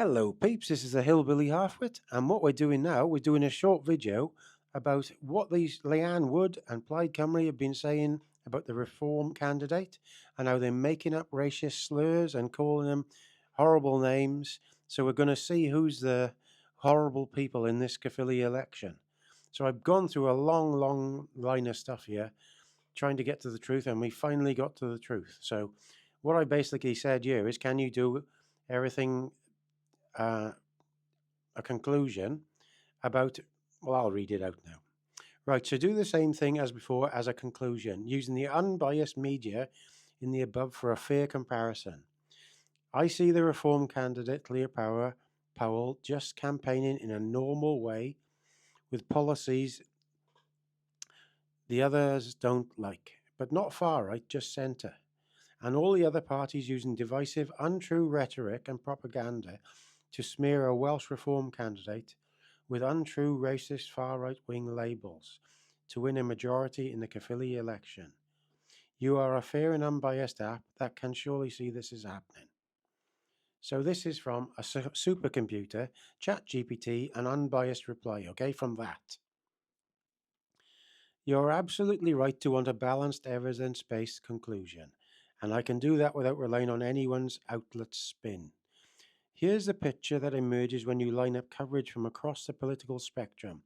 Hello peeps, this is a Hillbilly Halfwit, and what we're doing now, we're doing a short video about what these Leanne Wood and Plaid Cymru have been saying about the Reform candidate and how they're making up racist slurs and calling them horrible names. So we're going to see who's the horrible people in this Caerphilly election. So I've gone through a long line of stuff here trying to get to the truth, and we finally got to the truth. So what I basically said here is, can you do everything a conclusion about, well, I'll read it out now. Right, so do the same thing as before as a conclusion, using the unbiased media in the above for a fair comparison. I see the Reform candidate, Llŷr Powell, just campaigning in a normal way with policies the others don't like, but not far right, just centre. And all the other parties using divisive, untrue rhetoric and propaganda to smear a Welsh Reform candidate with untrue racist far right-wing labels to win a majority in the Caerphilly election. You are a fair and unbiased app that can surely see this is happening. So this is from a supercomputer, ChatGPT, an unbiased reply, okay, from that. You're absolutely right to want a balanced, evidence-based conclusion, and I can do that without relying on anyone's outlet spin. Here's the picture that emerges when you line up coverage from across the political spectrum.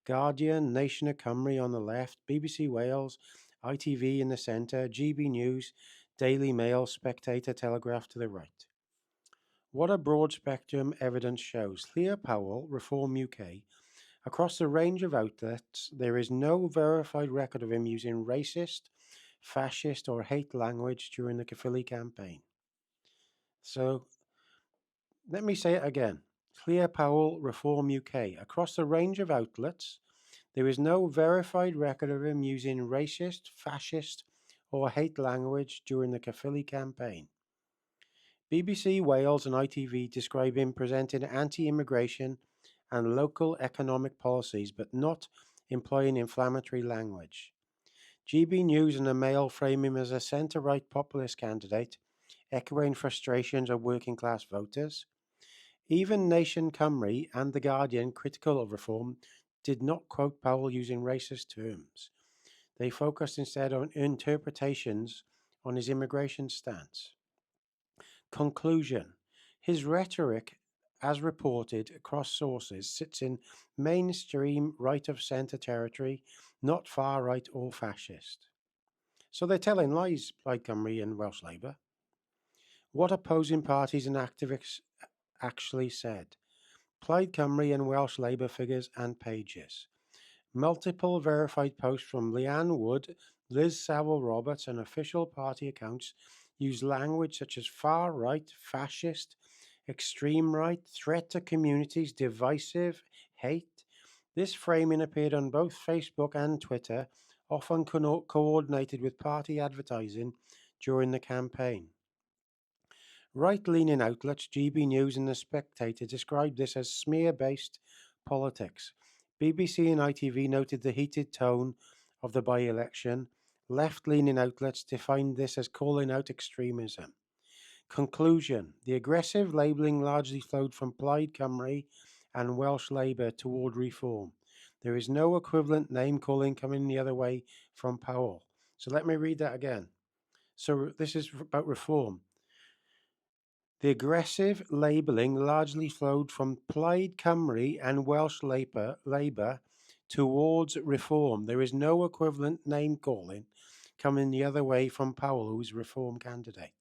Guardian, Nation of Cymru on the left, BBC Wales, ITV in the centre, GB News, Daily Mail, Spectator, Telegraph to the right. What a broad spectrum evidence shows. Llŷr Powell, Reform UK. Across the range of outlets, there is no verified record of him using racist, fascist, or hate language during the Caerphilly campaign. So let me say it again. Llŷr Powell, Reform UK. Across the range of outlets, there is no verified record of him using racist, fascist, or hate language during the Caerphilly campaign. BBC Wales and ITV describe him presenting anti-immigration and local economic policies, but not employing inflammatory language. GB News and the Mail frame him as a centre-right populist candidate, echoing frustrations of working-class voters. Even Nation Cymru and The Guardian, critical of reform, did not quote Powell using racist terms. They focused instead on interpretations on his immigration stance. Conclusion. His rhetoric, as reported across sources, sits in mainstream right-of-centre territory, not far-right or fascist. So they're telling lies, Plaid Cymru and Welsh Labour. What opposing parties and activists actually said. Plaid Cymru and Welsh Labour figures and pages. Multiple verified posts from Leanne Wood, Liz Saville-Roberts and official party accounts use language such as far right, fascist, extreme right, threat to communities, divisive, hate. This framing appeared on both Facebook and Twitter, often coordinated with party advertising during the campaign. Right-leaning outlets, GB News and The Spectator, described this as smear-based politics. BBC and ITV noted the heated tone of the by-election. Left-leaning outlets defined this as calling out extremism. Conclusion. The aggressive labelling largely flowed from Plaid Cymru and Welsh Labour toward reform. There is no equivalent name-calling coming the other way from Powell. So let me read that again. So this is about reform. The aggressive labelling largely flowed from Plaid Cymru and Welsh Labour towards reform. There is no equivalent name-calling coming the other way from Powell, who's reform candidate.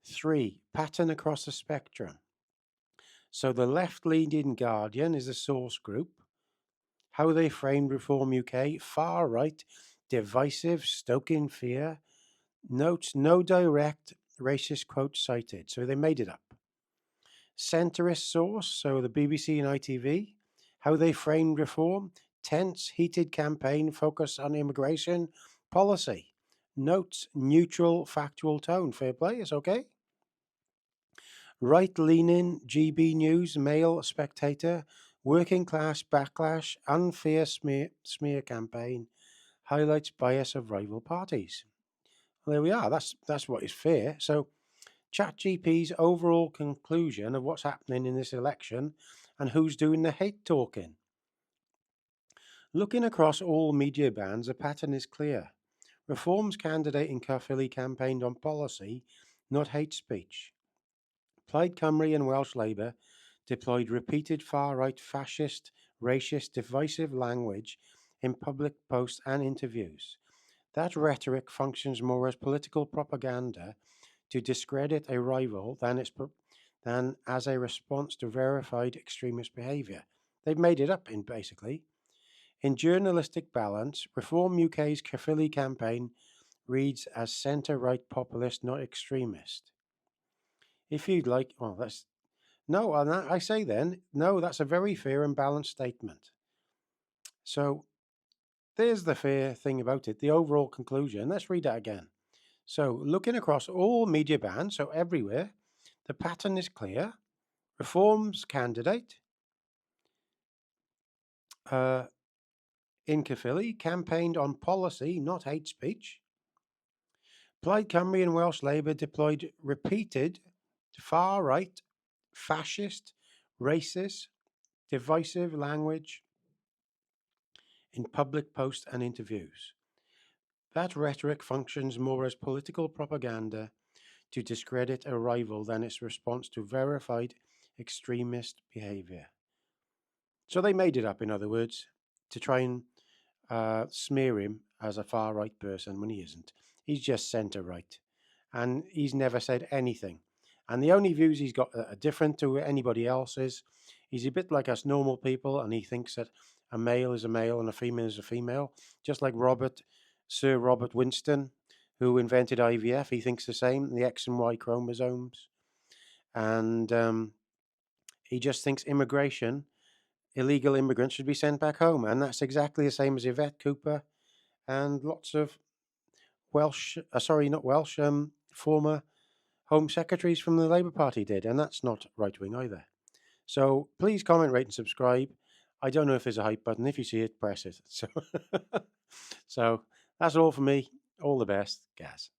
3. Pattern across the spectrum. So the left-leaning Guardian is a source group. How they framed Reform UK, far right, divisive, stoking fear. Notes no direct racist quote cited, so they made it up. Centrist source, so the BBC and ITV. How they framed reform, tense, heated campaign focused on immigration policy. Notes neutral, factual tone. Fair play, it's okay. Right-leaning GB News, Mail, Spectator, working class backlash, unfair smear campaign, highlights bias of rival parties. Well, there we are. That's what is fair. So ChatGPT's overall conclusion of what's happening in this election and who's doing the hate talking. Looking across all media bands, a pattern is clear. Reform's candidate in Caerphilly campaigned on policy, not hate speech. Plaid Cymru and Welsh Labour deployed repeated far-right fascist, racist, divisive language in public posts and interviews. That rhetoric functions more as political propaganda to discredit a rival than as a response to verified extremist behaviour. They've made it up in basically. In journalistic balance, Reform UK's Caerphilly campaign reads as centre-right populist, not extremist. If you'd like, well, that's no, I say then, no, that's a very fair and balanced statement. So there's the fair thing about it, the overall conclusion. Let's read that again. So looking across all media bands, so everywhere, the pattern is clear. Reform's candidate in Caerphilly campaigned on policy, not hate speech. Plaid Cymru and Welsh Labour deployed repeated far-right, fascist, racist, divisive language in public posts and interviews. That rhetoric functions more as political propaganda to discredit a rival than its response to verified extremist behaviour. So they made it up, in other words, to try and smear him as a far-right person when he isn't. He's just centre-right. And he's never said anything. And the only views he's got that are different to anybody else's. He's a bit like us normal people, and he thinks that a male is a male and a female is a female. Just like Sir Robert Winston, who invented IVF, he thinks the same, the X and Y chromosomes. And he just thinks illegal immigrants should be sent back home. And that's exactly the same as Yvette Cooper and lots of former Home Secretaries from the Labour Party did. And that's not right-wing either. So please comment, rate and subscribe. I don't know if there's a hype button. If you see it, press it. So that's all for me. All the best, Gaz.